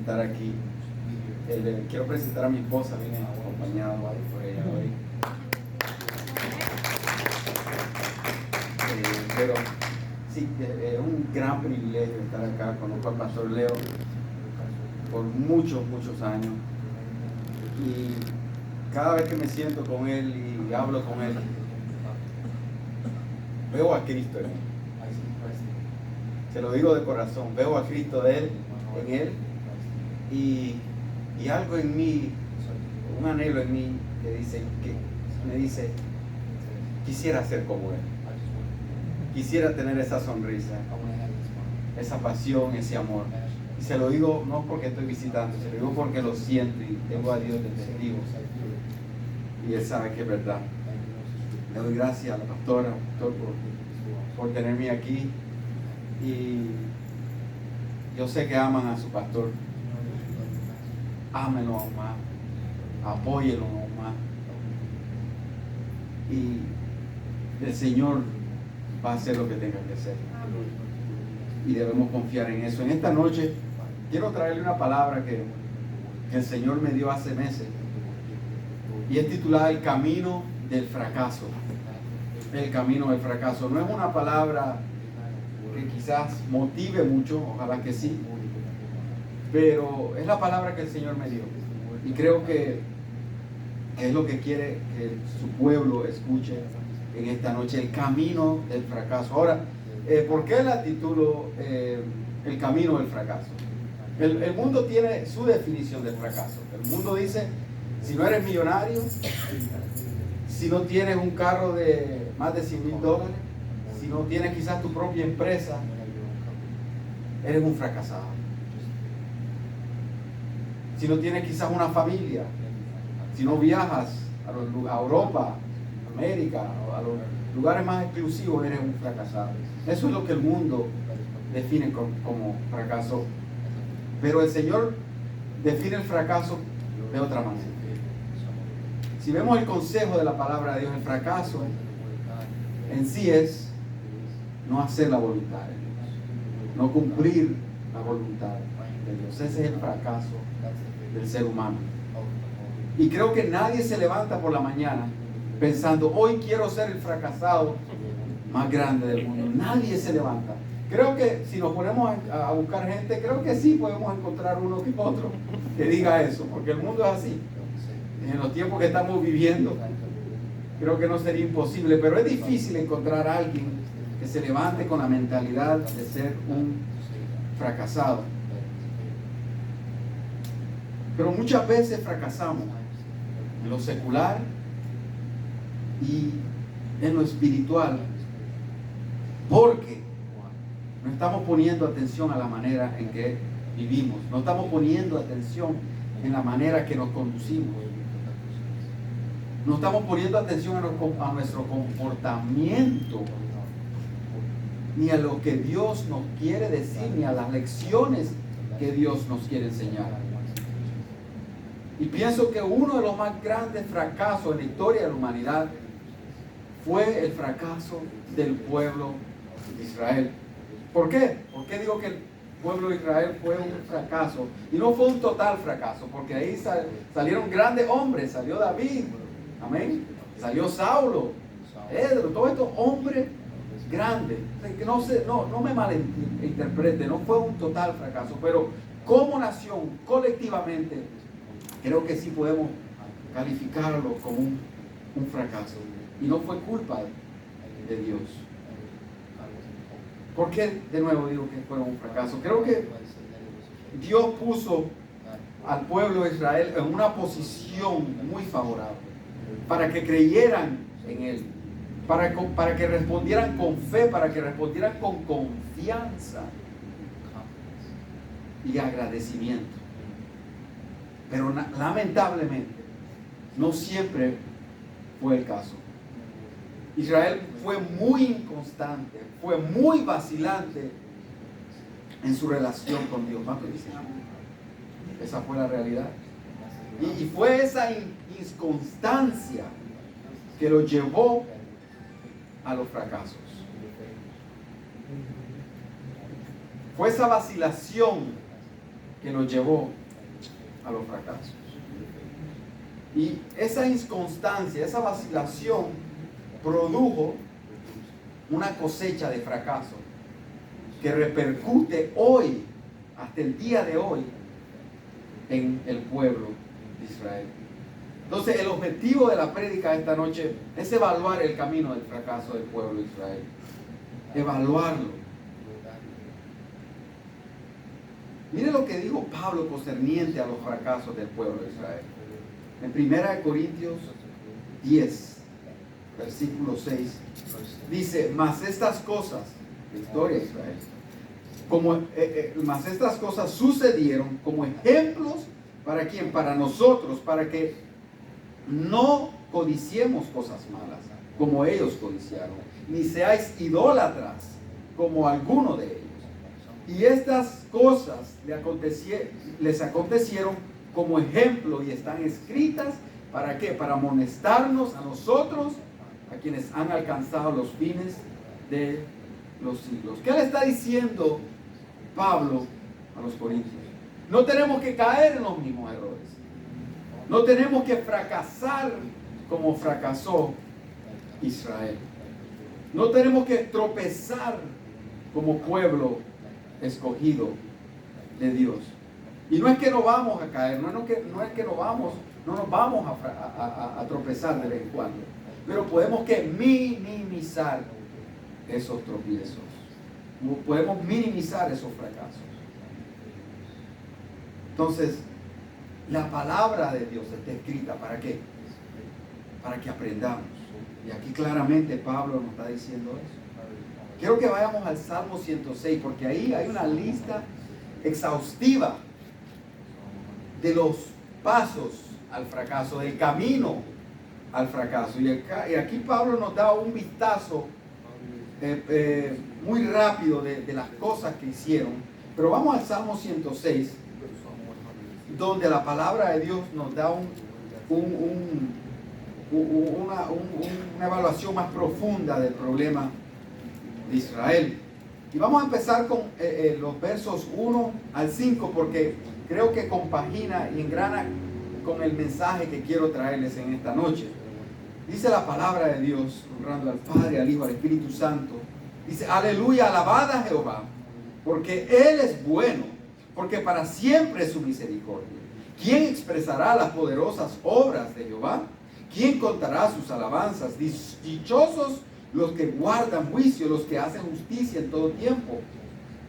estar aquí. Quiero presentar a mi esposa, viene acompañado por ella hoy. Pero sí, es un gran privilegio estar acá. Conozco al pastor Leo por muchos años. Y cada vez que me siento con él y hablo con él, veo a Cristo en él. Se lo digo de corazón, veo a Cristo en él y algo en mí, un anhelo en mí que me dice, quisiera ser como él. Quisiera tener esa sonrisa, esa pasión, ese amor. Y se lo digo no porque estoy visitando, se lo digo porque lo siento y tengo a Dios de testigo. Y Él sabe que es verdad. Le doy gracias a la pastora, pastor, por tenerme aquí. Y yo sé que aman a su pastor. Ámenlo aún más. Apóyenlo aún más. Y el Señor va a hacer lo que tenga que hacer. Y debemos confiar en eso. En esta noche quiero traerle una palabra que el Señor me dio hace meses. Y es titulada El camino del fracaso. El camino del fracaso. No es una palabra que quizás motive mucho, ojalá que sí. Pero es la palabra que el Señor me dio. Y creo que es lo que quiere que su pueblo escuche en esta noche. El camino del fracaso. Ahora, ¿por qué la titulo El camino del fracaso? El mundo tiene su definición del fracaso. El mundo dice, si no eres millonario, si no tienes un carro de más de $100,000, si no tienes quizás tu propia empresa, eres un fracasado. Si no tienes quizás una familia, si no viajas a Europa, América, a los lugares más exclusivos, eres un fracasado. Eso es lo que el mundo define como fracaso. Pero el Señor define el fracaso de otra manera. Si vemos el consejo de la palabra de Dios, el fracaso en sí es no hacer la voluntad de Dios, no cumplir la voluntad de Dios. Ese es el fracaso del ser humano. Y creo que nadie se levanta por la mañana pensando, hoy quiero ser el fracasado más grande del mundo. Nadie se levanta. Creo que si nos ponemos a buscar gente, creo que sí podemos encontrar uno que otro que diga eso, porque el mundo es así. En los tiempos que estamos viviendo, creo que no sería imposible, pero es difícil encontrar a alguien que se levante con la mentalidad de ser un fracasado. Pero muchas veces fracasamos en lo secular y en lo espiritual, porque no estamos poniendo atención a la manera en que vivimos, no estamos poniendo atención en la manera que nos conducimos, no estamos poniendo atención a nuestro comportamiento, ni a lo que Dios nos quiere decir, ni a las lecciones que Dios nos quiere enseñar. Y pienso que uno de los más grandes fracasos en la historia de la humanidad fue el fracaso del pueblo de Israel. ¿Por qué? ¿Por qué digo que el pueblo de Israel fue un fracaso? Y no fue un total fracaso, porque ahí salieron grandes hombres. Salió David, amén. Salió Saulo, Pedro, todos estos hombres grandes. Que no me malinterprete, no fue un total fracaso, pero como nación, colectivamente, creo que sí podemos calificarlo como un fracaso. Y no fue culpa de Dios. ¿Por qué de nuevo digo que fue un fracaso? Creo que Dios puso al pueblo de Israel en una posición muy favorable para que creyeran en Él, para que respondieran con fe, para que respondieran con confianza y agradecimiento. Pero lamentablemente no siempre fue el caso. Israel fue muy inconstante, fue muy vacilante en su relación con Dios. ¿Cuánto dicen? Esa fue la realidad. Y fue esa inconstancia que lo llevó a los fracasos. Fue esa vacilación que los llevó a los fracasos. Y esa inconstancia, esa vacilación produjo una cosecha de fracaso que repercute hoy, hasta el día de hoy, en el pueblo de Israel. Entonces, el objetivo de la prédica esta noche es evaluar el camino del fracaso del pueblo de Israel. Evaluarlo. Mire lo que dijo Pablo concerniente a los fracasos del pueblo de Israel. En 1 Corintios 10, versículo 6, dice: mas estas cosas, la historia de Israel, mas estas cosas sucedieron como ejemplos, ¿para quién? Para nosotros, para que no codiciemos cosas malas, como ellos codiciaron, ni seáis idólatras, como alguno de ellos. Y estas cosas les acontecieron como ejemplo y están escritas, ¿para qué? Para amonestarnos a nosotros, a quienes han alcanzado los fines de los siglos. ¿Qué le está diciendo Pablo a los corintios? No tenemos que caer en los mismos errores. No tenemos que fracasar como fracasó Israel. No tenemos que tropezar como pueblo escogido de Dios. Y no es que no vamos a caer, no es que no nos vamos a tropezar de vez en cuando, pero podemos que minimizar esos tropiezos. Podemos minimizar esos fracasos. Entonces, la palabra de Dios está escrita ¿para qué? Para que aprendamos. Y aquí claramente Pablo nos está diciendo eso. Quiero que vayamos al Salmo 106, porque ahí hay una lista exhaustiva de los pasos al fracaso, del camino al fracaso. Y aquí Pablo nos da un vistazo muy rápido de las cosas que hicieron. Pero vamos al Salmo 106, donde la palabra de Dios nos da una evaluación más profunda del problema de Israel. Y vamos a empezar con los versos 1 al 5, porque creo que compagina y engrana con el mensaje que quiero traerles en esta noche. Dice la palabra de Dios, honrando al Padre, al Hijo, al Espíritu Santo. Dice: aleluya, alabad a Jehová, porque Él es bueno, porque para siempre es su misericordia. ¿Quién expresará las poderosas obras de Jehová? ¿Quién contará sus alabanzas? Dichosos los que guardan juicio, los que hacen justicia en todo tiempo.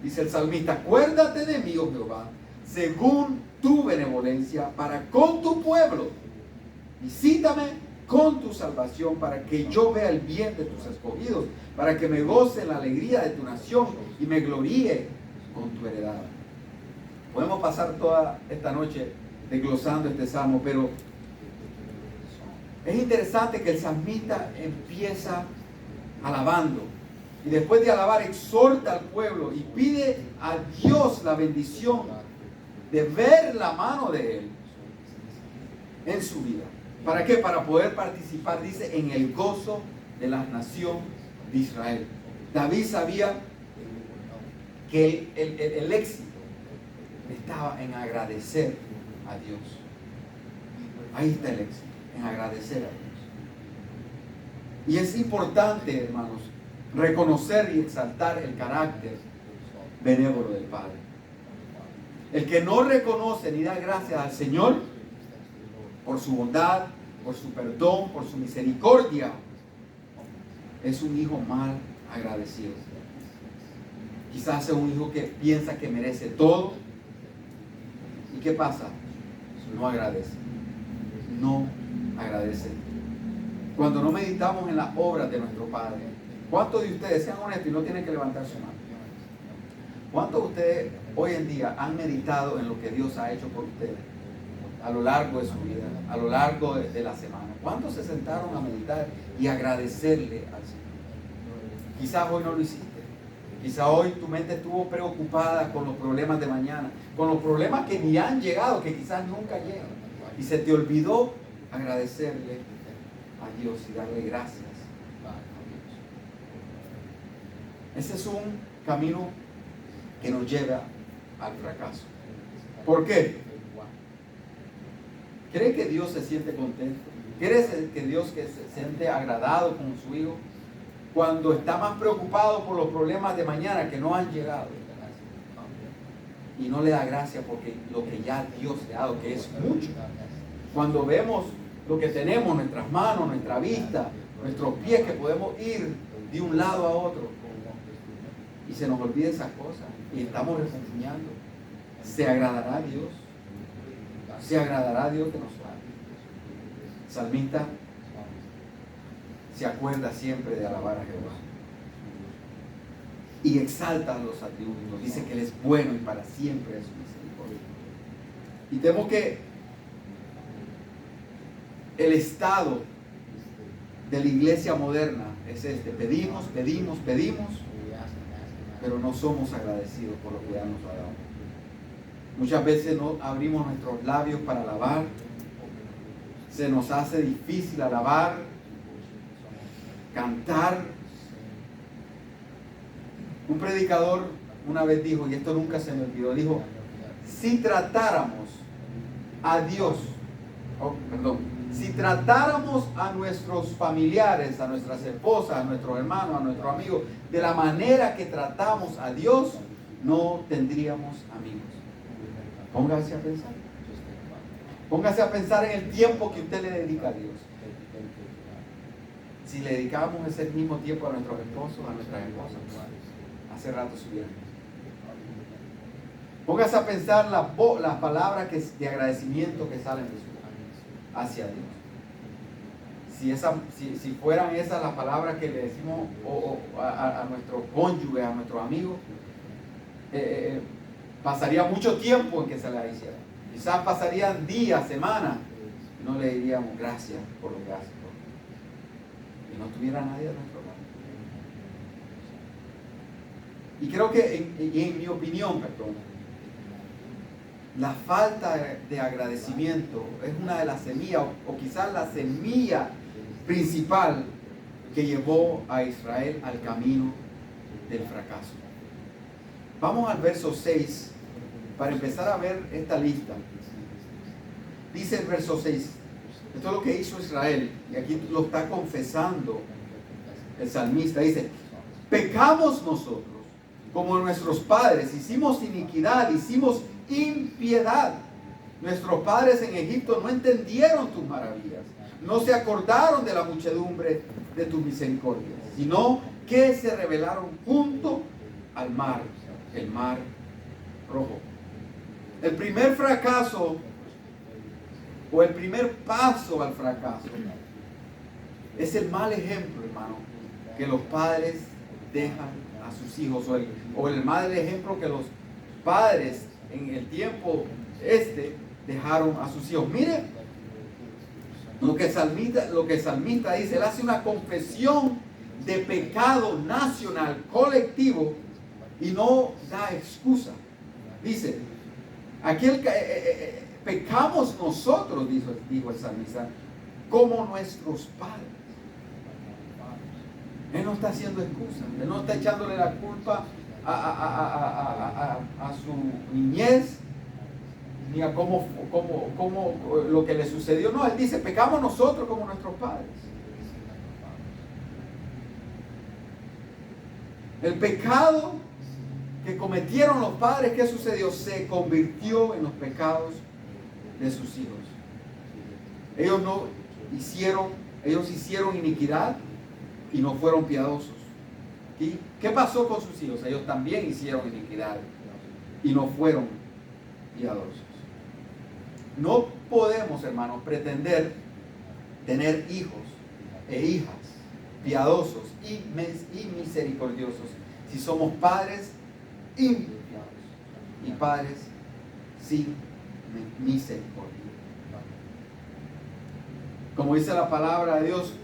Dice el salmista: acuérdate de mí, oh Jehová, según tu benevolencia para con tu pueblo. Visítame con tu salvación, para que yo vea el bien de tus escogidos, para que me goce en la alegría de tu nación y me gloríe con tu heredad. Podemos pasar toda esta noche desglosando este salmo, pero es interesante que el salmista empieza alabando, y después de alabar exhorta al pueblo y pide a Dios la bendición de ver la mano de Él en su vida. ¿Para qué? Para poder participar, dice, en el gozo de la nación de Israel. David sabía que el éxito estaba en agradecer a Dios. Ahí está el éxito, en agradecer a Dios. Y es importante, hermanos, reconocer y exaltar el carácter benévolo del Padre. El que no reconoce ni da gracias al Señor por su bondad, por su perdón, por su misericordia, es un hijo mal agradecido. Quizás es un hijo que piensa que merece todo. ¿Y qué pasa? No agradece. No agradece. Cuando no meditamos en las obras de nuestro Padre, ¿cuántos de ustedes, sean honestos y no tienen que levantar su mano, cuántos de ustedes hoy en día han meditado en lo que Dios ha hecho por ustedes a lo largo de su vida, a lo largo de la semana? ¿Cuántos se sentaron a meditar y agradecerle al Señor? Quizás hoy no lo hiciste. Quizás hoy tu mente estuvo preocupada con los problemas de mañana, con los problemas que ni han llegado, que quizás nunca llegan. Y se te olvidó agradecerle a Dios y darle gracias a Dios. Ese es un camino que nos lleva al fracaso. ¿Por qué? ¿Cree que Dios se siente contento? ¿Cree que Dios se siente agradado con su hijo? Cuando está más preocupado por los problemas de mañana que no han llegado. Y no le da gracia porque lo que ya Dios le ha dado, que es mucho. Cuando vemos lo que tenemos, nuestras manos, nuestra vista, nuestros pies, que podemos ir de un lado a otro, y se nos olvida esas cosas, y estamos refunfuñando, ¿se agradará a Dios? ¿Se agradará a Dios de nosotros? El salmista se acuerda siempre de alabar a Jehová y exalta los atributos. Dice que Él es bueno y para siempre es su misericordia. Y temo que el estado de la iglesia moderna es este: pedimos, pero no somos agradecidos por lo que ya nos ha dado. Muchas veces no abrimos nuestros labios para alabar, se nos hace difícil alabar, cantar. Un predicador una vez dijo, y esto nunca se me olvidó, dijo: si tratáramos a Dios, si tratáramos a nuestros familiares, a nuestras esposas, a nuestros hermanos, a nuestros amigos, de la manera que tratamos a Dios, no tendríamos amigos. Póngase a pensar. Póngase a pensar en el tiempo que usted le dedica a Dios. Si le dedicábamos ese mismo tiempo a nuestros esposos, a nuestras esposas, hace rato subieron. Póngase a pensar las palabras de agradecimiento que salen de su boca hacia Dios. Si fueran esas las palabras que le decimos a nuestro cónyuge, a nuestros amigos, pasaría mucho tiempo en que se las hiciera. Quizás pasarían días, semanas, y no le diríamos gracias por lo que hace. Y no tuviera nadie a nuestro lado. Y creo que, en mi opinión, la falta de agradecimiento es una de las semillas, o quizás la semilla principal que llevó a Israel al camino del fracaso. Vamos al verso 6 para empezar a ver esta lista. Dice el verso 6, esto es lo que hizo Israel, y aquí lo está confesando el salmista. Dice: pecamos nosotros como nuestros padres, hicimos iniquidad, hicimos impiedad. Nuestros padres en Egipto no entendieron tus maravillas, no se acordaron de la muchedumbre de tus misericordias, sino que se rebelaron junto al mar, el mar rojo. El primer fracaso, o el primer paso al fracaso, es el mal ejemplo, hermano, que los padres dejan a sus hijos, o el mal ejemplo que los padres en el tiempo dejaron a sus hijos. Mire lo que el salmista dice. Él hace una confesión de pecado nacional, colectivo, y no da excusa. Dice, pecamos nosotros, dijo el salmista, como nuestros padres. Él no está haciendo excusa, él no está echándole la culpa a su niñez, ni a cómo lo que le sucedió. No, él dice, pecamos nosotros como nuestros padres. El pecado que cometieron los padres, ¿qué sucedió? Se convirtió en los pecados de sus hijos. Ellos hicieron iniquidad y no fueron piadosos. ¿Y qué pasó con sus hijos? Ellos también hicieron iniquidad y no fueron piadosos. No podemos, hermanos, pretender tener hijos e hijas piadosos y misericordiosos si somos padres impiadosos y padres sin misericordia. Como dice la palabra de Dios,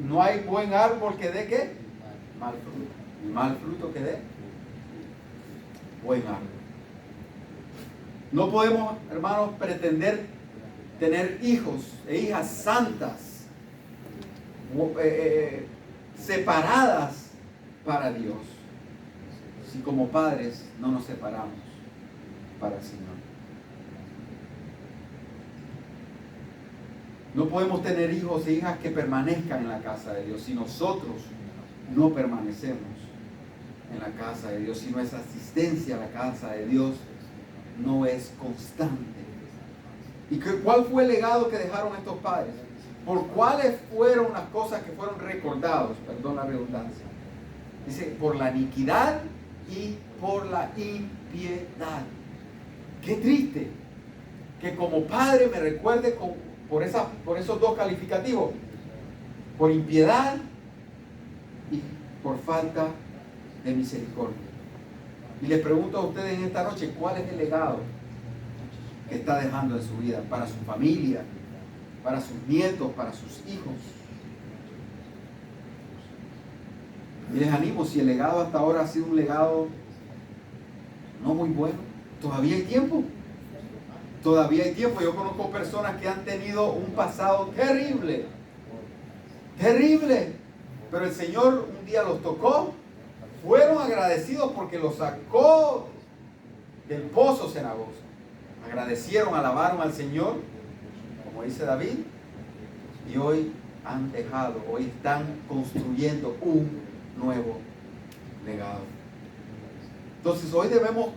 no hay buen árbol que dé ¿qué? Mal fruto. Y mal fruto que dé buen árbol. No podemos, hermanos, pretender tener hijos e hijas santas, separadas para Dios, si como padres no nos separamos para el Señor. No podemos tener hijos e hijas que permanezcan en la casa de Dios si nosotros no permanecemos en la casa de Dios, si nuestra asistencia a la casa de Dios no es constante. ¿Y cuál fue el legado que dejaron estos padres? ¿Por cuáles fueron las cosas que fueron recordados? Perdón la redundancia. Dice, por la iniquidad y por la impiedad. Qué triste que como padre me recuerde por esos dos calificativos, por impiedad y por falta de misericordia. Y les pregunto a ustedes en esta noche, ¿cuál es el legado que está dejando en su vida? Para su familia, para sus nietos, para sus hijos. Y les animo, si el legado hasta ahora ha sido un legado no muy bueno, todavía hay tiempo. Todavía hay tiempo. Yo conozco personas que han tenido un pasado terrible. Terrible. Pero el Señor un día los tocó. Fueron agradecidos porque los sacó del pozo cenagoso. Agradecieron, alabaron al Señor, como dice David. Y hoy han dejado, hoy están construyendo un nuevo legado. Entonces hoy debemos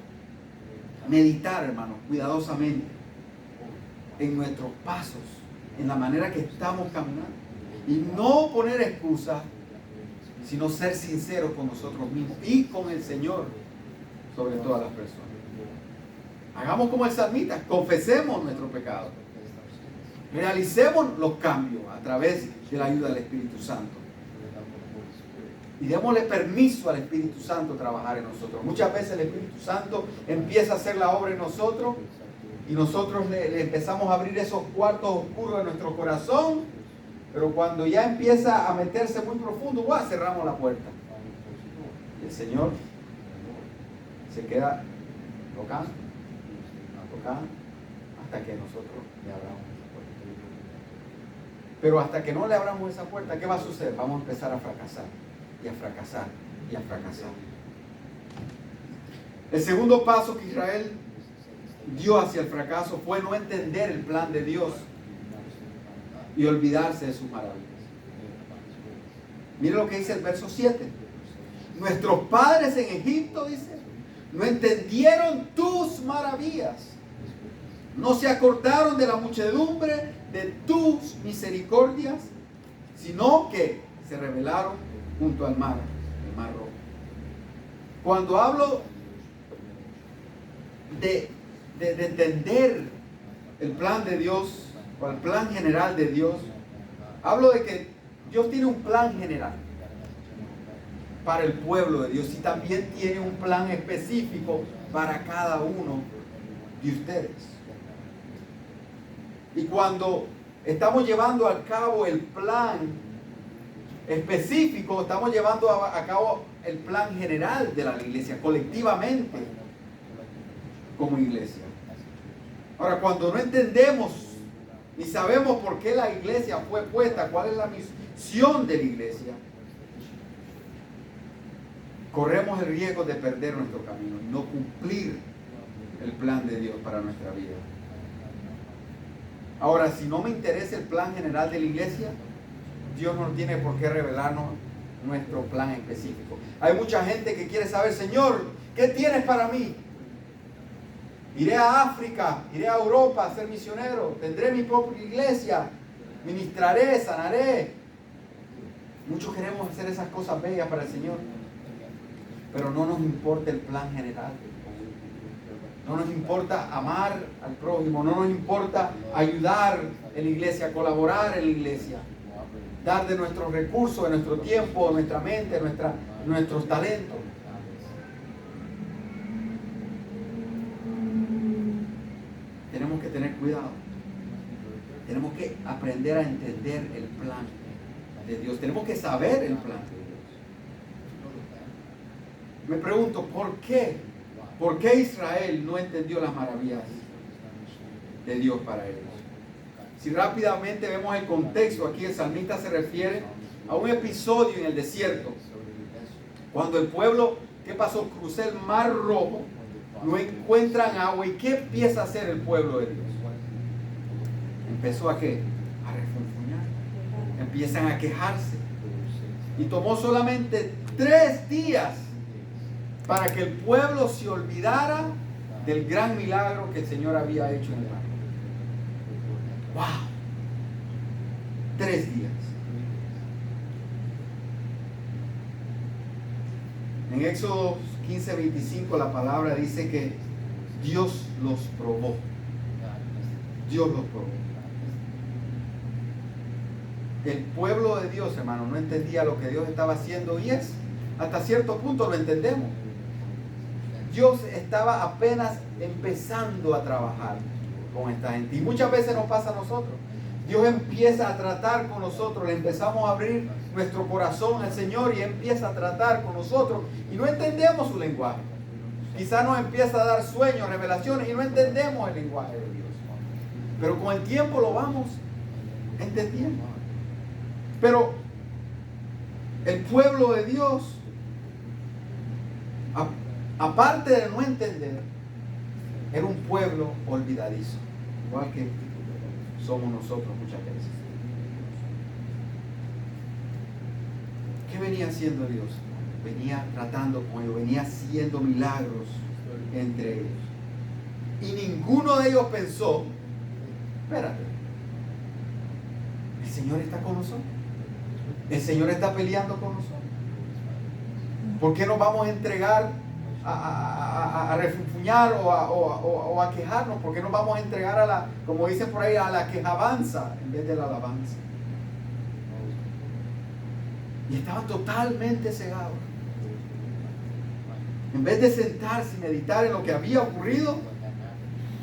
meditar, hermanos, cuidadosamente en nuestros pasos, en la manera que estamos caminando, y no poner excusas, sino ser sinceros con nosotros mismos y con el Señor sobre todas las personas. Hagamos como el salmista, confesemos nuestro pecado, realicemos los cambios a través de la ayuda del Espíritu Santo. Y démosle permiso al Espíritu Santo trabajar en nosotros. Muchas veces el Espíritu Santo empieza a hacer la obra en nosotros y nosotros le empezamos a abrir esos cuartos oscuros de nuestro corazón, pero cuando ya empieza a meterse muy profundo, cerramos la puerta. Y el Señor se queda tocando, hasta que nosotros le abramos esa puerta. Pero hasta que no le abramos esa puerta, ¿qué va a suceder? Vamos a empezar a fracasar. Y a fracasar, y a fracasar. El segundo paso que Israel dio hacia el fracaso fue no entender el plan de Dios y olvidarse de sus maravillas. Mire lo que dice el verso 7. Nuestros padres en Egipto, dice, no entendieron tus maravillas, no se acordaron de la muchedumbre de tus misericordias, sino que se rebelaron junto al mar, el mar rojo. Cuando hablo de entender el plan de Dios o el plan general de Dios, hablo de que Dios tiene un plan general para el pueblo de Dios y también tiene un plan específico para cada uno de ustedes. Y cuando estamos llevando a cabo el plan específico, estamos llevando a cabo el plan general de la iglesia, colectivamente, como iglesia. Ahora, cuando no entendemos ni sabemos por qué la iglesia fue puesta, cuál es la misión de la iglesia, corremos el riesgo de perder nuestro camino y no cumplir el plan de Dios para nuestra vida. Ahora, si no me interesa el plan general de la iglesia, Dios no tiene por qué revelarnos nuestro plan específico. Hay mucha gente que quiere saber, Señor, ¿qué tienes para mí? Iré a África, iré a Europa a ser misionero, tendré mi propia iglesia, ministraré, sanaré. Muchos queremos hacer esas cosas bellas para el Señor, pero no nos importa el plan general. No nos importa amar al prójimo, no nos importa ayudar en la iglesia, colaborar en la iglesia, dar de nuestros recursos, de nuestro tiempo, de nuestra mente, nuestros talentos. Tenemos que tener cuidado. Tenemos que aprender a entender el plan de Dios. Tenemos que saber el plan de Dios. Me pregunto, ¿por qué? ¿Por qué Israel no entendió las maravillas de Dios para ellos? Si rápidamente vemos el contexto, aquí el salmista se refiere a un episodio en el desierto, cuando el pueblo, ¿qué pasó? Cruzó el mar rojo, no encuentran agua, ¿y qué empieza a hacer el pueblo de Dios? Empezó a ¿qué? a refunfuñar, empiezan a quejarse. Y tomó solamente 3 días para que el pueblo se olvidara del gran milagro que el Señor había hecho en el mar. ¡Wow! 3 días. En Éxodo 15:25 la palabra dice que Dios los probó. Dios los probó. El pueblo de Dios, hermano, no entendía lo que Dios estaba haciendo y hasta cierto punto lo entendemos. Dios estaba apenas empezando a trabajar con esta gente. Y muchas veces nos pasa a nosotros. Dios empieza a tratar con nosotros, le empezamos a abrir nuestro corazón al Señor y empieza a tratar con nosotros y no entendemos su lenguaje. Quizás nos empieza a dar sueños, revelaciones y no entendemos el lenguaje de Dios. Pero con el tiempo lo vamos entendiendo. Pero el pueblo de Dios, aparte de no entender, era un pueblo olvidadizo, igual que somos nosotros muchas veces. ¿Qué venía haciendo Dios? Venía tratando con ellos, venía haciendo milagros entre ellos. Y ninguno de ellos pensó, espérate, el Señor está con nosotros. El Señor está peleando con nosotros. ¿Por qué nos vamos a entregar a refunfuñar o a quejarnos? ¿Por qué nos vamos a entregar a la, como dicen por ahí, a la quejabanza en vez de la alabanza? Y estaban totalmente cegados. En vez de sentarse y meditar en lo que había ocurrido,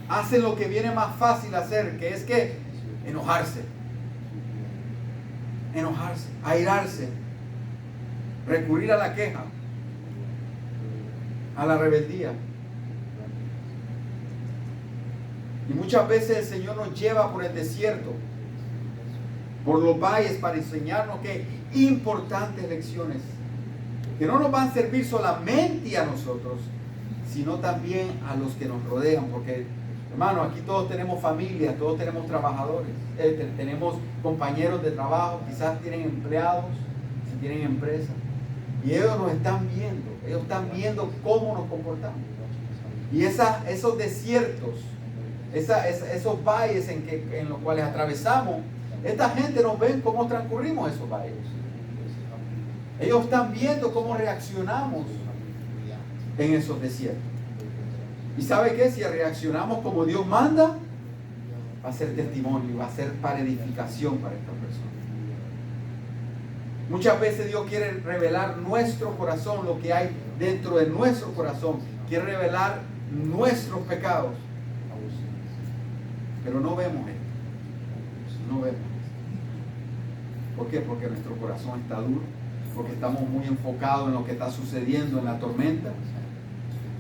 hacen lo que viene más fácil hacer, que es que enojarse, airarse, recurrir a la queja, a la rebeldía. Y muchas veces el Señor nos lleva por el desierto, por los valles, para enseñarnos que importantes lecciones que no nos van a servir solamente a nosotros, sino también a los que nos rodean, porque hermano, aquí todos tenemos familia, todos tenemos trabajadores, tenemos compañeros de trabajo, quizás tienen empleados, si tienen empresa, y ellos nos están viendo, ellos están viendo cómo nos comportamos. Y esos desiertos, esos valles en los cuales atravesamos, esta gente nos ve cómo transcurrimos esos valles. Ellos están viendo cómo reaccionamos en esos desiertos. ¿Y sabe qué? Si reaccionamos como Dios manda, va a ser testimonio, va a ser para edificación para esta persona. Muchas veces Dios quiere revelar nuestro corazón, lo que hay dentro de nuestro corazón. Quiere revelar nuestros pecados. Pero no vemos esto. No vemos esto. ¿Por qué? Porque nuestro corazón está duro. Porque estamos muy enfocados en lo que está sucediendo en la tormenta.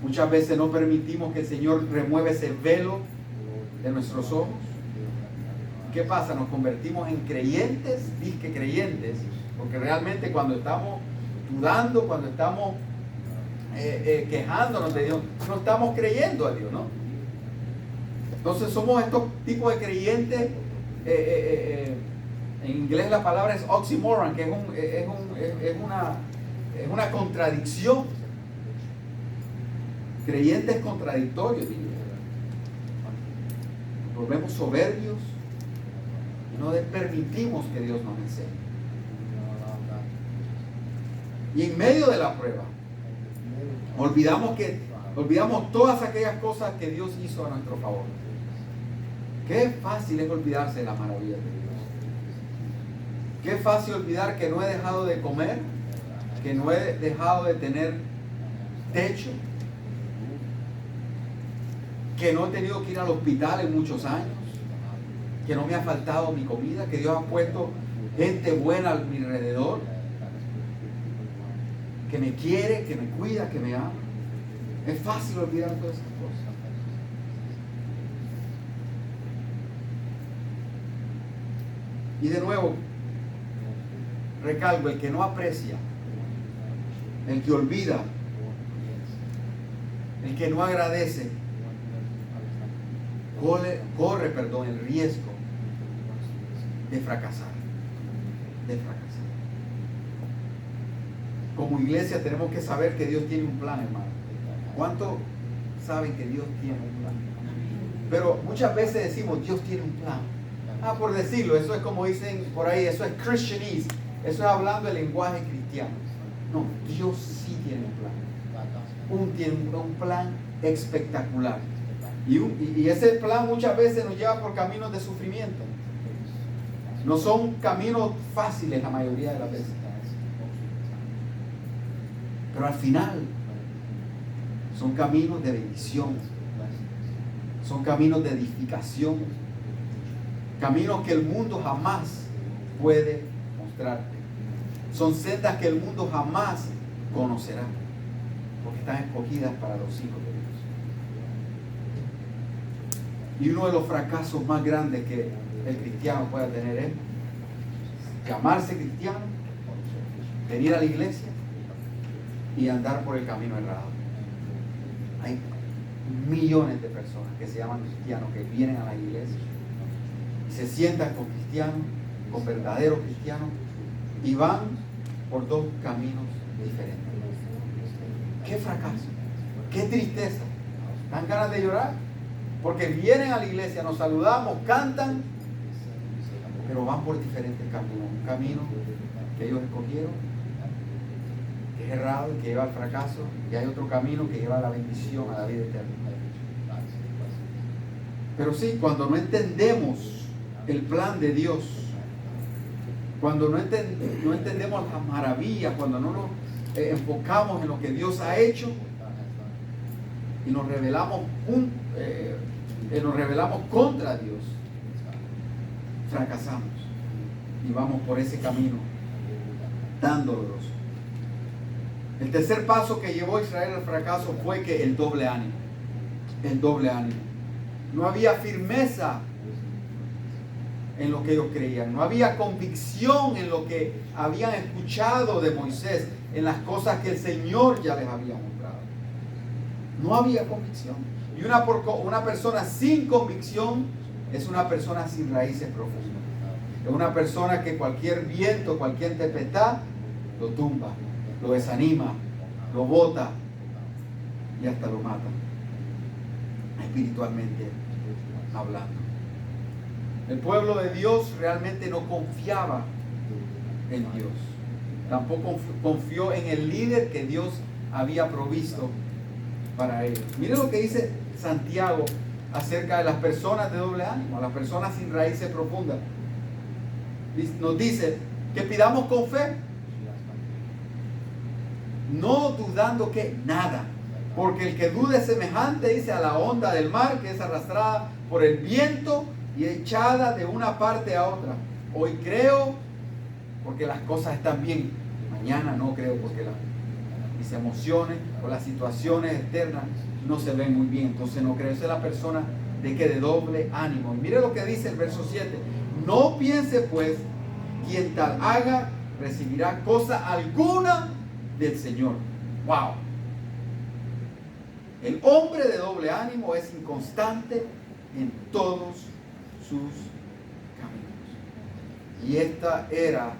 Muchas veces no permitimos que el Señor remueva ese velo de nuestros ojos. ¿Qué pasa? Nos convertimos en creyentes, disque creyentes, porque realmente cuando estamos dudando, cuando estamos quejándonos de Dios, no estamos creyendo a Dios, ¿no? Entonces somos estos tipos de creyentes, en inglés la palabra es oxymoron, que es una contradicción. Creyentes contradictorios, diría. Nos volvemos soberbios y no permitimos que Dios nos enseñe. Y en medio de la prueba, olvidamos todas aquellas cosas que Dios hizo a nuestro favor. Qué fácil es olvidarse de las maravillas de Dios. Qué fácil olvidar que no he dejado de comer, que no he dejado de tener techo, que no he tenido que ir al hospital en muchos años, que no me ha faltado mi comida, que Dios ha puesto gente buena a mi alrededor, que me quiere, que me cuida, que me ama. Es fácil olvidar todas esas cosas. Y de nuevo, recalco, el que no aprecia, el que olvida, el que no agradece, corre el riesgo de fracasar. De fracasar. Como iglesia tenemos que saber que Dios tiene un plan, hermano. ¿Cuántos saben que Dios tiene un plan? Pero muchas veces decimos, Dios tiene un plan. Por decirlo, eso es como dicen por ahí, eso es Christianese. Eso es hablando el lenguaje cristiano. No, Dios sí tiene un plan. Tiene un plan espectacular. Y ese plan muchas veces nos lleva por caminos de sufrimiento. No son caminos fáciles la mayoría de las veces. Pero al final son caminos de bendición. Son caminos de edificación. Caminos que el mundo jamás puede mostrarte. Son sendas que el mundo jamás conocerá. Porque están escogidas para los hijos de Dios. Y uno de los fracasos más grandes que el cristiano pueda tener es llamarse cristiano, venir a la iglesia y andar por el camino errado. Hay millones de personas que se llaman cristianos, que vienen a la iglesia y se sientan con cristianos, con verdaderos cristianos, y van por dos caminos diferentes. ¡Qué fracaso! ¡Qué tristeza! ¿Dan ganas de llorar? Porque vienen a la iglesia, nos saludamos, cantan, pero van por diferentes caminos. Un camino que ellos escogieron, que es errado y que lleva al fracaso, y hay otro camino que lleva a la bendición, a la vida eterna. Pero sí, cuando no entendemos el plan de Dios, cuando no entendemos las maravillas, cuando no nos enfocamos en lo que Dios ha hecho y nos rebelamos contra Dios, fracasamos y vamos por ese camino tan doloroso. El tercer paso que llevó a Israel al fracaso fue que el doble ánimo. El doble ánimo. No había firmeza en lo que ellos creían. No había convicción en lo que habían escuchado de Moisés, en las cosas que el Señor ya les había mostrado. No había convicción. Y una persona sin convicción es una persona sin raíces profundas. Es una persona que cualquier viento, cualquier tempestad lo tumba, lo desanima, lo bota y hasta lo mata, espiritualmente hablando. El pueblo de Dios realmente no confiaba en Dios. Tampoco confió en el líder que Dios había provisto para ellos. Miren lo que dice Santiago acerca de las personas de doble ánimo, las personas sin raíces profundas. Nos dice que pidamos con fe, no dudando que nada, porque el que dude es semejante, dice, a la onda del mar que es arrastrada por el viento y echada de una parte a otra. Hoy creo porque las cosas están bien, mañana no creo porque mis emociones o las situaciones externas no se ven muy bien, entonces no creo. Esa es la persona de doble ánimo. Y mire lo que dice el verso 7: no piense pues quien tal haga recibirá cosa alguna del Señor. Wow. El hombre de doble ánimo es inconstante en todos sus caminos. Y esta era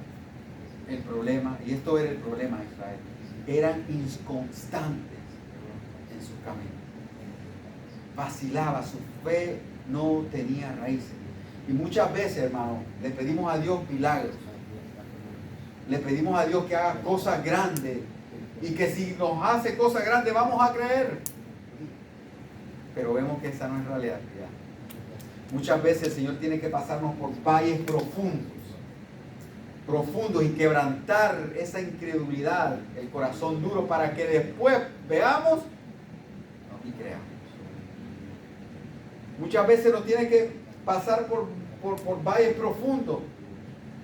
el problema, y esto era el problema de Israel. Eran inconstantes en sus caminos. Vacilaba, su fe no tenía raíces. Y muchas veces, hermano, le pedimos a Dios milagros. Le pedimos a Dios que haga cosas grandes. Y que si nos hace cosas grandes vamos a creer. Pero vemos que esa no es realidad. Muchas veces el Señor tiene que pasarnos por valles profundos y quebrantar esa incredulidad, el corazón duro, para que después veamos y creamos. Muchas veces nos tiene que pasar por valles profundos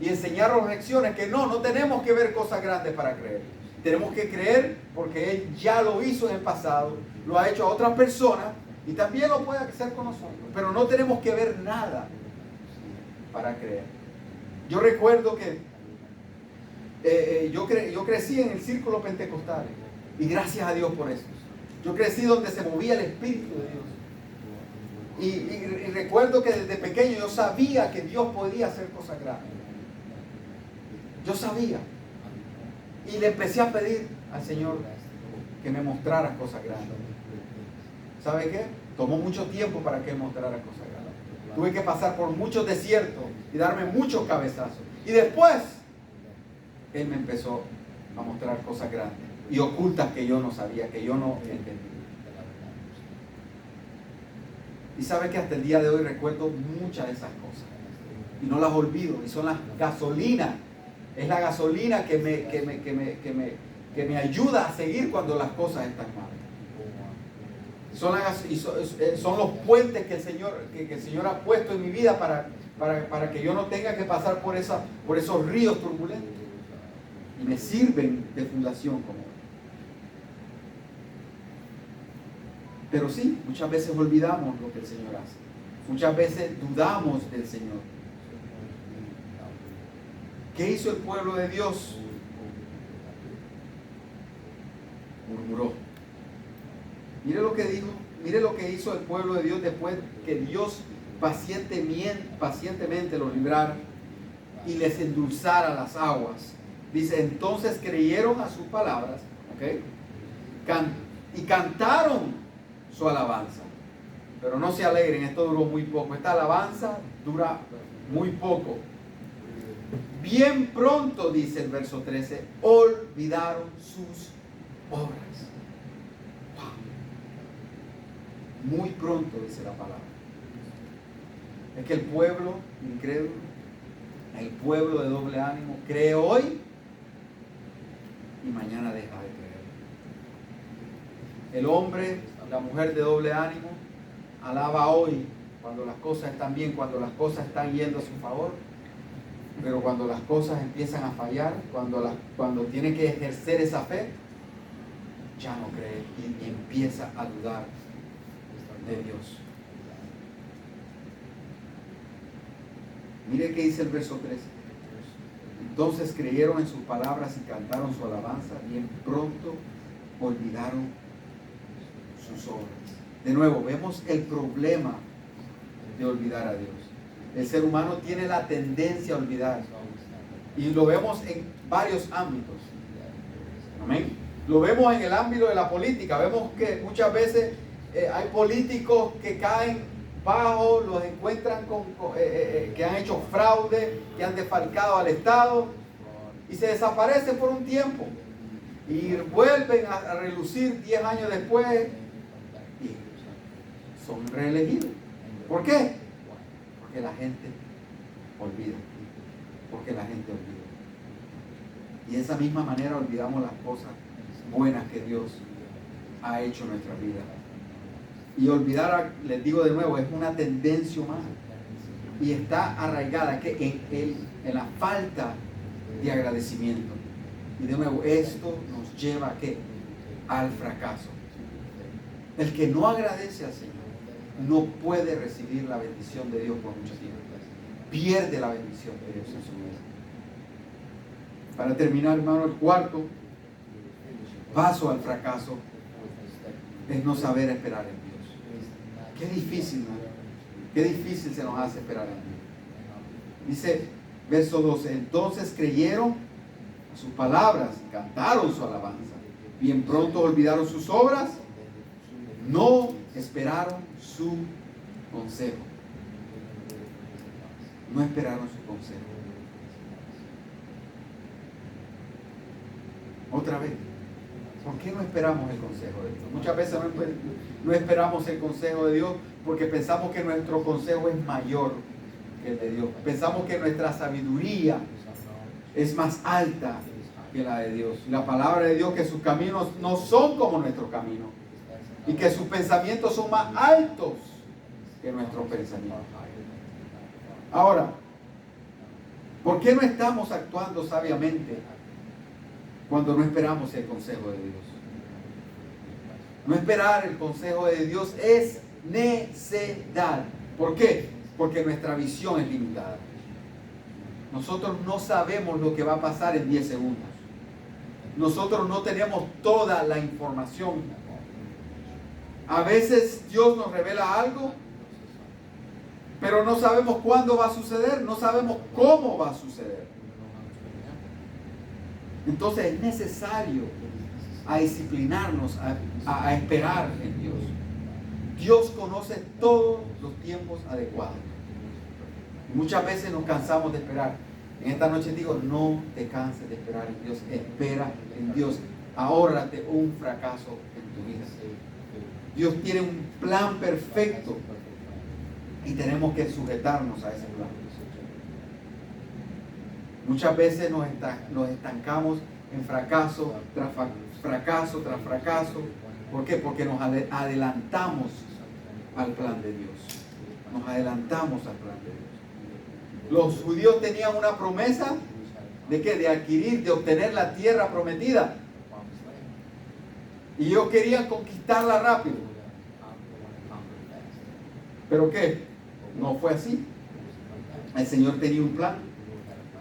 y enseñarnos lecciones que no tenemos que ver cosas grandes para creer. Tenemos que creer porque Él ya lo hizo en el pasado, lo ha hecho a otras personas y también lo puede hacer con nosotros. Pero no tenemos que ver nada para creer. Yo recuerdo que yo crecí en el círculo pentecostal y gracias a Dios por eso. Yo crecí donde se movía el Espíritu de Dios. Y recuerdo que desde pequeño yo sabía que Dios podía hacer cosas grandes. Yo sabía. Y le empecé a pedir al Señor que me mostrara cosas grandes. ¿Sabe qué? Tomó mucho tiempo para que Él mostrara cosas grandes. Tuve que pasar por muchos desiertos y darme muchos cabezazos. Y después, Él me empezó a mostrar cosas grandes y ocultas que yo no sabía, que yo no entendía. Y sabe que hasta el día de hoy recuerdo muchas de esas cosas. Y no las olvido. Y son las gasolinas. Es la gasolina que me ayuda a seguir cuando las cosas están mal. Son los puentes que el Señor ha puesto en mi vida para que yo no tenga que pasar por esos ríos turbulentos. Y me sirven de fundación como. Pero sí, muchas veces olvidamos lo que el Señor hace. Muchas veces dudamos del Señor. ¿Qué hizo el pueblo de Dios? Murmuró. Mire lo que dijo, mire lo que hizo el pueblo de Dios después que Dios pacientemente los librara y les endulzara las aguas. Dice, entonces creyeron a sus palabras, ¿okay? Y cantaron su alabanza. Pero no se alegren, esto duró muy poco. Esta alabanza dura muy poco. Bien pronto, dice el verso 13, olvidaron sus obras. Wow. Muy pronto, dice la palabra. Es que el pueblo incrédulo, el pueblo de doble ánimo, cree hoy y mañana deja de creer. El hombre, la mujer de doble ánimo, alaba hoy cuando las cosas están bien, cuando las cosas están yendo a su favor, pero cuando las cosas empiezan a fallar, cuando tiene que ejercer esa fe, ya no cree y empieza a dudar de Dios. Mire qué dice el verso 13. Entonces creyeron en sus palabras y cantaron su alabanza, y en pronto olvidaron sus obras. De nuevo, vemos el problema de olvidar a Dios. El ser humano tiene la tendencia a olvidar. Y lo vemos en varios ámbitos. Amén. Lo vemos en el ámbito de la política. Vemos que muchas veces hay políticos que caen bajo, los encuentran que han hecho fraude, que han defalcado al Estado y se desaparecen por un tiempo. Y vuelven a relucir 10 años después y son reelegidos. ¿Por qué? Porque la gente olvida. Porque la gente olvida. Y de esa misma manera olvidamos las cosas buenas que Dios ha hecho en nuestra vida. Y olvidar, les digo de nuevo, es una tendencia humana. Y está arraigada en la falta de agradecimiento. Y de nuevo, esto nos lleva ¿a qué? Al fracaso. El que no agradece al Señor no puede recibir la bendición de Dios por mucho tiempo. Pierde la bendición de Dios en su vida. Para terminar, hermano, el cuarto paso al fracaso es no saber esperar en Dios. Qué difícil, ¿no? Qué difícil se nos hace esperar en Dios. Dice, verso 12, entonces creyeron a sus palabras, cantaron su alabanza. Bien pronto olvidaron sus obras, no esperaron su consejo. No esperaron su consejo. Otra vez, ¿por qué no esperamos el consejo de Dios? Muchas veces no esperamos el consejo de Dios porque pensamos que nuestro consejo es mayor que el de Dios. Pensamos que nuestra sabiduría es más alta que la de Dios. Y la palabra de Dios que sus caminos no son como nuestros caminos y que sus pensamientos son más altos que nuestros pensamientos. Ahora, ¿por qué no estamos actuando sabiamente cuando no esperamos el consejo de Dios? No esperar el consejo de Dios es necedad. ¿Por qué? Porque nuestra visión es limitada. Nosotros no sabemos lo que va a pasar en 10 segundos. Nosotros no tenemos toda la información. A veces Dios nos revela algo Pero no sabemos cuándo va a suceder, no sabemos cómo va a suceder. Entonces es necesario a disciplinarnos, a esperar en Dios. Dios conoce todos los tiempos adecuados. Muchas veces nos cansamos de esperar. En esta noche digo, no te canses de esperar en Dios, espera en Dios. Ahórrate un fracaso en tu vida. Dios tiene un plan perfecto y tenemos que sujetarnos a ese plan. Muchas veces nos estancamos en fracaso tras fracaso tras fracaso. ¿Por qué? Porque nos adelantamos al plan de Dios. Nos adelantamos al plan de Dios. Los judíos tenían una promesa ¿de qué? De adquirir, de obtener la tierra prometida. Y ellos querían conquistarla rápido. ¿Pero qué? No fue así. El Señor tenía un plan.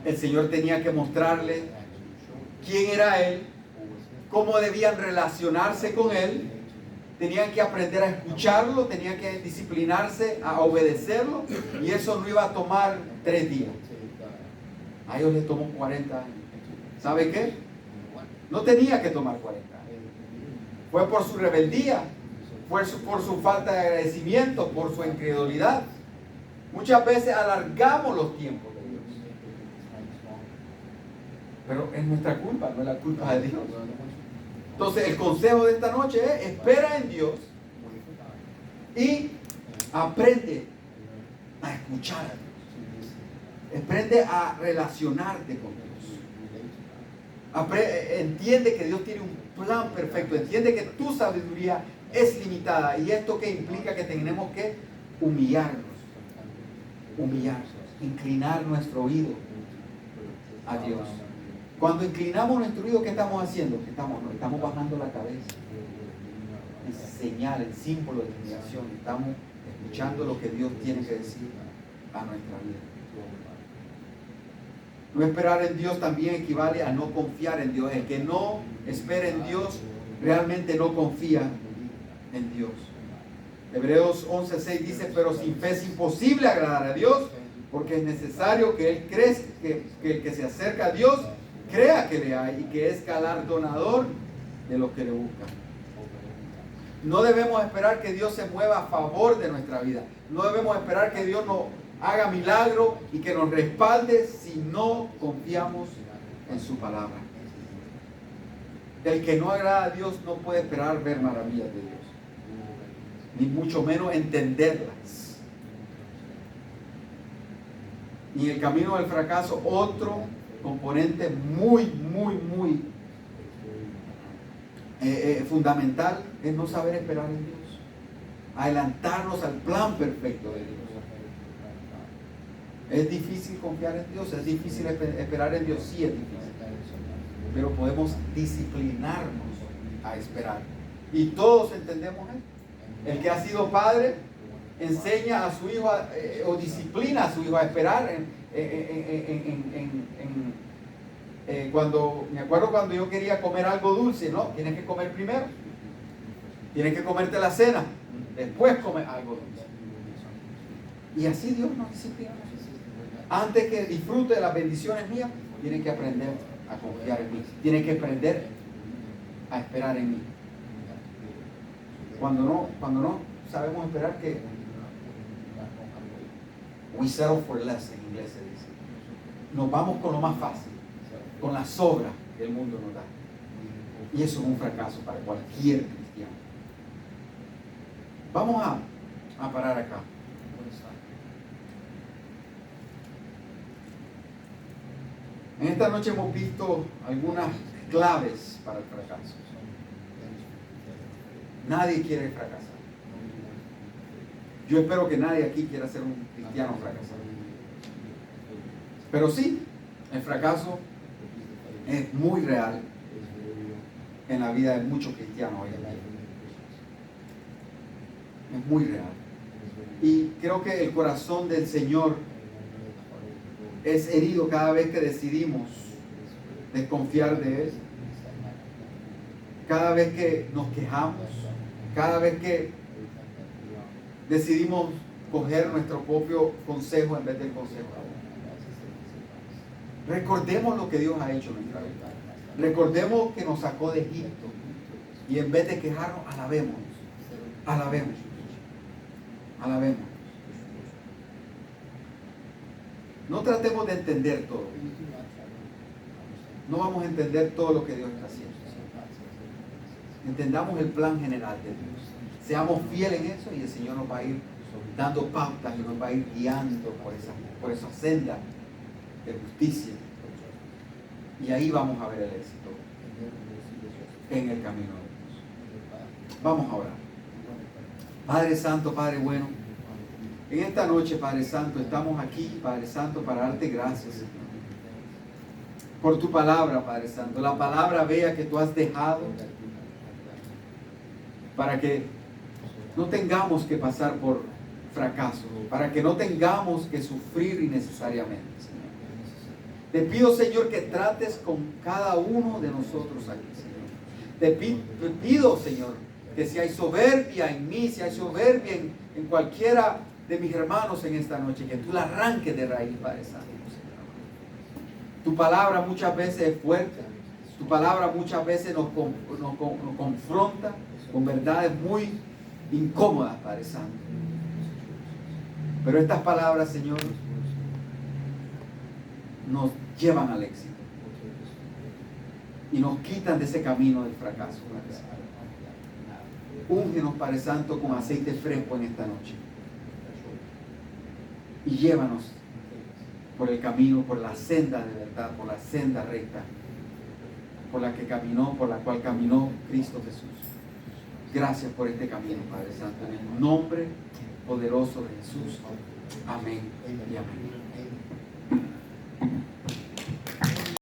El Señor tenía que mostrarle quién era Él, cómo debían relacionarse con Él. Tenían que aprender a escucharlo, tenían que disciplinarse a obedecerlo, y eso no iba a tomar 3 días. A ellos les tomó 40 años. ¿Sabe qué? No tenía que tomar 40 años. Fue por su rebeldía, fue por su falta de agradecimiento, por su incredulidad. Muchas veces alargamos los tiempos de Dios. Pero es nuestra culpa, no es la culpa de Dios. Entonces el consejo de esta noche es: espera en Dios y aprende a escuchar a Dios. Aprende a relacionarte con Dios. Entiende que Dios tiene un plan perfecto. Entiende que tu sabiduría es limitada. Y esto que implica que tenemos que humillarnos, inclinar nuestro oído a Dios. Cuando inclinamos nuestro oído, ¿qué estamos haciendo? Nos estamos bajando la cabeza. Es señal, el símbolo de inclinación. Estamos escuchando lo que Dios tiene que decir a nuestra vida. No esperar en Dios también equivale a no confiar en Dios. El que no espera en Dios realmente no confía en Dios. Hebreos 11:6 dice: pero sin fe es imposible agradar a Dios, porque es necesario que Él crezca, que el que se acerca a Dios crea que le hay y que es galardonador de los que le buscan. No debemos esperar que Dios se mueva a favor de nuestra vida. No debemos esperar que Dios nos haga milagro y que nos respalde si no confiamos en su palabra. El que no agrada a Dios no puede esperar ver maravillas de Dios, ni mucho menos entenderlas. Y en el camino del fracaso, otro componente muy fundamental es no saber esperar en Dios, adelantarnos al plan perfecto de Dios. Es difícil confiar en Dios, es difícil esperar en Dios, sí es difícil, pero podemos disciplinarnos a esperar. Y todos entendemos esto. El que ha sido padre enseña a su hijo o disciplina a su hijo a esperar. Me acuerdo cuando yo quería comer algo dulce, ¿no? Tienes que comer primero. Tienes que comerte la cena, después comer algo dulce. Y así Dios nos disciplina. Antes que disfrute de las bendiciones mías, tienes que aprender a confiar en mí. Tienes que aprender a esperar en mí. Cuando no sabemos esperar, que we settle for less, en inglés se dice. Nos vamos con lo más fácil, con la sobra que el mundo nos da. Y eso es un fracaso para cualquier cristiano. Vamos a parar acá. En esta noche hemos visto algunas claves para el fracaso. Nadie quiere fracasar. Yo espero que nadie aquí quiera ser un cristiano fracasado. Pero sí, el fracaso es muy real en la vida de muchos cristianos hoy en día. Es muy real. Y creo que el corazón del Señor es herido cada vez que decidimos desconfiar de Él. Cada vez que nos quejamos, cada vez que decidimos coger nuestro propio consejo en vez del consejo de Dios. Recordemos lo que Dios ha hecho en nuestra vida. Recordemos que nos sacó de Egipto. Y en vez de quejarnos, alabemos. Alabemos. Alabemos. No tratemos de entender todo. No vamos a entender todo lo que Dios está haciendo. Entendamos el plan general de Dios. Seamos fieles en eso y el Señor nos va a ir dando pautas y nos va a ir guiando por esa senda de justicia. Y ahí vamos a ver el éxito en el camino de Dios. Vamos a orar. Padre Santo, Padre bueno, en esta noche, Padre Santo, estamos aquí, Padre Santo, para darte gracias, Señor, por tu palabra, Padre Santo. La palabra bella que tú has dejado para que no tengamos que pasar por fracaso, para que no tengamos que sufrir innecesariamente, Señor. Te pido, Señor, que trates con cada uno de nosotros aquí, Señor. Te pido, Señor, que si hay soberbia en mí, si hay soberbia en cualquiera de mis hermanos en esta noche, que tú la arranques de raíz, Padre Santo, Señor. Tu palabra muchas veces es fuerte, tu palabra muchas veces nos confronta con verdades muy incómodas, Padre Santo. Pero estas palabras, Señor, nos llevan al éxito y nos quitan de ese camino del fracaso, Padre Santo. Úngenos, Padre Santo, con aceite fresco en esta noche y llévanos por el camino, por la senda de verdad, por la senda recta, por la cual caminó Cristo Jesús. Gracias por este camino, Padre Santo, en el nombre poderoso de Jesús. Amén y amén.